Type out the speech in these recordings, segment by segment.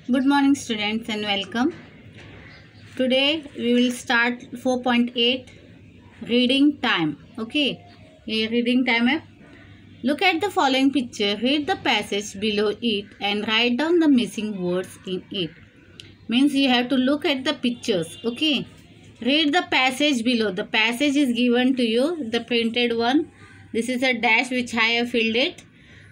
Good morning students and welcome. Today we will start 4.8 reading time. Okay, ये reading time है. Look at the following picture. Read the passage below it and write down the missing words in it. Means you have to look at the pictures. Okay. Read the passage below. The passage is given to you, the printed one. This is a dash which I have filled it.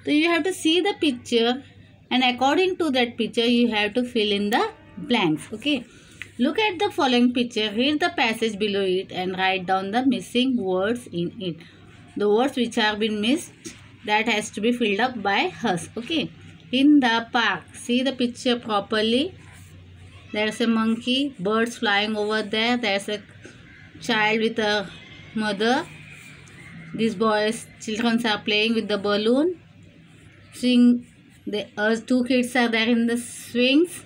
So you have to see the picture and according to that picture you have to fill in the blanks. Okay. Look at the following picture. Read the passage below it and write down the missing words in it. The words which have been missed, that has to be filled up by us. Okay. In the park. See the picture properly. There's a monkey, birds flying over there. There's a child with a mother. These children are playing with the balloon. Swing. Two kids are there in the swings.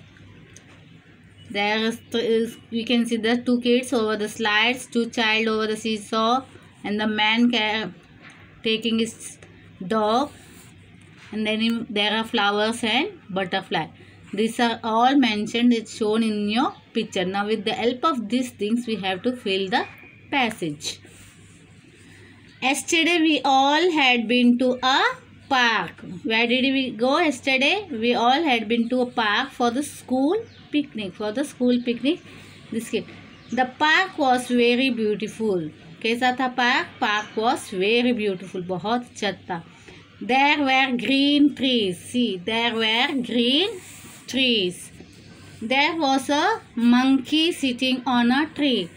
We can see the two kids over the slides, two child over the seesaw, and the man taking his dog. And then there are flowers and butterfly. These are all mentioned. It's shown in your picture. Now with the help of these things we have to fill the passage. Yesterday we all had been to a park. Where did we go yesterday? We all had been to a park for the school picnic. This kid. The park was very beautiful. कैसा था park? Park was very beautiful. बहुत अच्छा था. There were green trees. See, there were green trees. There was a monkey sitting on a tree.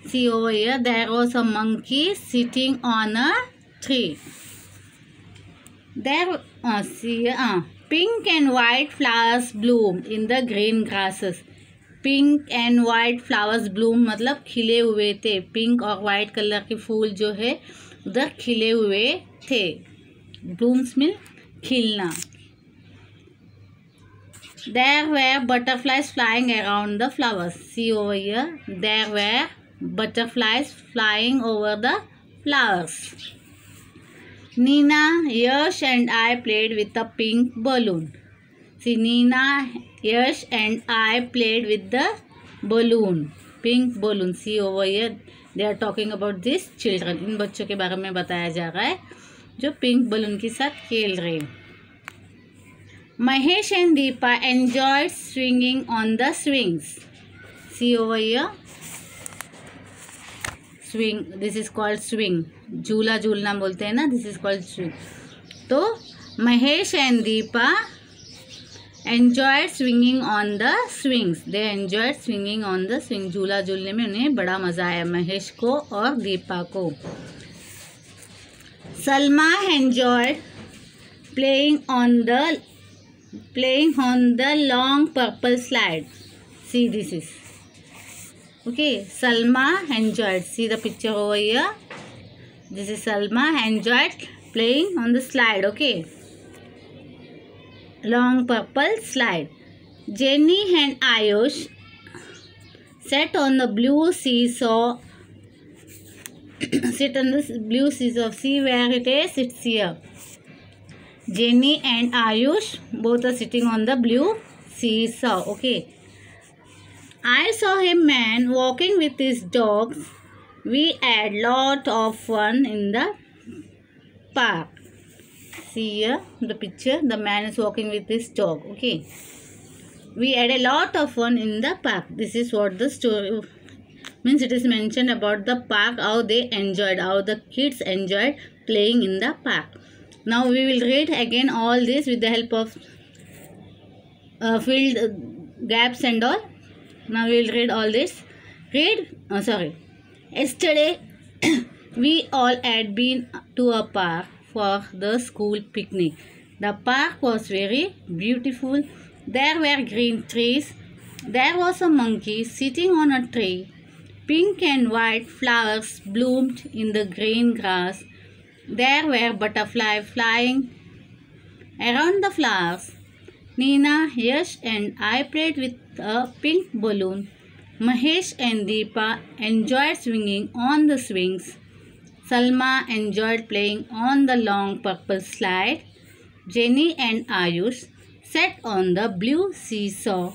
See over here, there was a monkey sitting on a tree. There, pink and white flowers bloomed in the green grasses. Pink and white flowers bloom मतलब खिले हुए थे. Pink और white colour के फूल जो है उधर खिले हुए थे. Blooms mean खिलना. There were butterflies flying around the flowers. See over here, there were butterflies flying over the flowers. Nina, Yash and I played with a pink balloon. See, Nina, Yash and I played with the balloon. Pink balloon. See over here, they are talking about these children. इन बच्चों के बारे में बताया जा रहा है जो pink balloon के साथ खेल रहे हैं. Mahesh and Deepa enjoyed swinging on the swings. See over here. Swing. This is called swing. झूला झूलना बोलते हैं ना. This is called swing. तो Mahesh and Deepa enjoyed swinging on the swings. They enjoyed swinging on the swing. झूला झूलने में उन्हें बड़ा मजा आया महेश को और दीपा को. Salma enjoyed playing on the long purple slide. See, this is okay. Salma enjoyed. See the picture over here. This is Salma enjoyed playing on the slide. Okay, long purple slide. Jenny and Ayush sat on the blue seesaw. Sit on the blue seesaw. See where it is? It's here. Jenny and Ayush both are sitting on the blue seesaw. Okay. I saw a man walking with his dogs. We had lot of fun in the park. See here the picture. The man is walking with his dog. Okay. We had a lot of fun in the park. This is what the story means. It is mentioned about the park, how they enjoyed, how the kids enjoyed playing in the park. Now we will read again all this with the help of filled gaps and all. Now we will read all this. Yesterday we all had been to a park for the school picnic. The park was very beautiful. There were green trees. There was a monkey sitting on a tree. Pink and white flowers bloomed in the green grass. There were butterflies flying around the flowers. Nina, Yash and I played with a pink balloon. Mahesh and Deepa enjoyed swinging on the swings. Salma enjoyed playing on the long purple slide. Jenny and Ayush sat on the blue seesaw.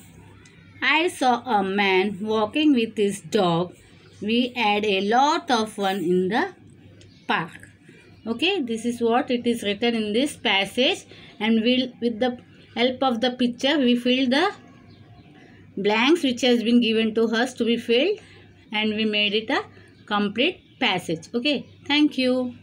I saw a man walking with his dog. We had a lot of fun in the park. Okay, this is what it is written in this passage, and we'll, with the help of the picture, we fill the blanks which has been given to us to be filled, and we made it a complete passage. Okay, thank you.